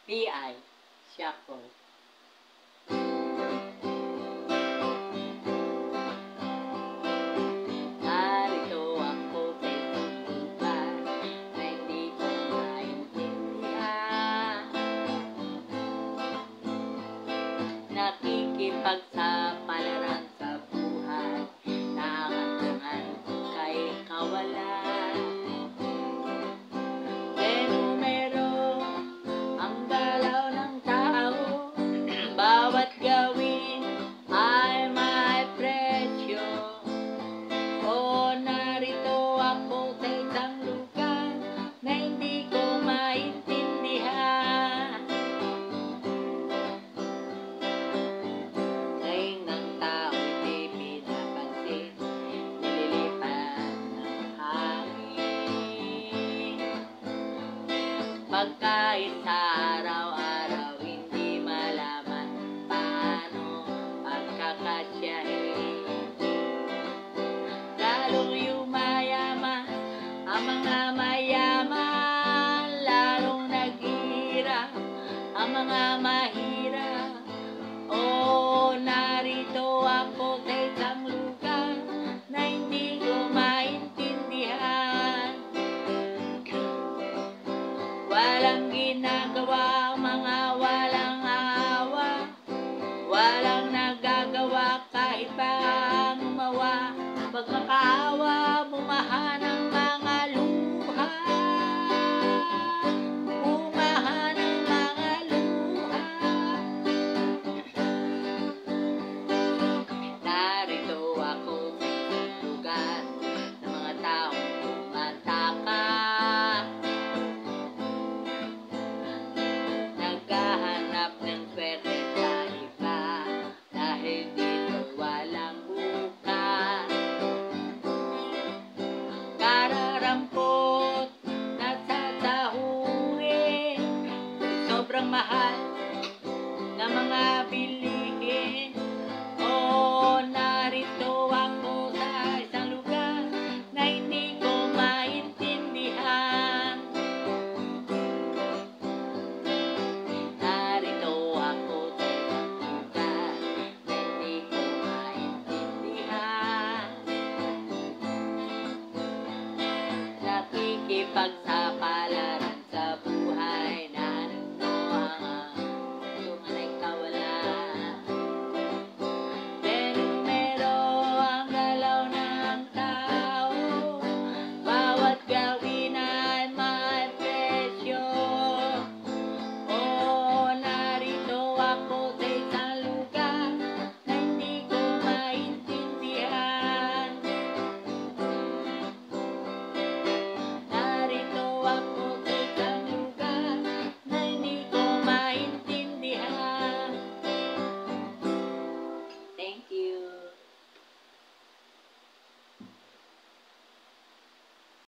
B.I. Shackle. Narito ako sa isang lugar na hindi ko maintindihan. Nakikipagsapalaran sa buhay, nakantangan kay kawalan. Numero ang galaw ng tao, bawat gawin ay may presyo. O narito ako sa isang lugar na hindi ko maintindihan. Ngayon ng tao hindi pinapansin, nililipan ng hangin. Pagkain sa araw-araw, hindi malaman paano pagkakasyahin. Lalong yumayaman ang mga mayaman, lalong naghihirap ang mga mahirap. O narito ako sa isang lugar na hindi ko maintindihan. Walang ginagawa, mga walang awa, walang nagagawa kahit pa gumawa. Pagmakaawa, bumahan ang mga luha, bumahan ang mga luha. Narito ako sa isang lugar ng mga taong tumataka, naghahanap ng swerte sa iba, dahil dito walang bukas. Kararampot na sasahurin, sobrang mahal na mga bilihin. O narito ako sa isang lugar na hindi ko maintindihan. Narito ako sa isang lugar na hindi ko maintindihan. Nakikipagsapalaran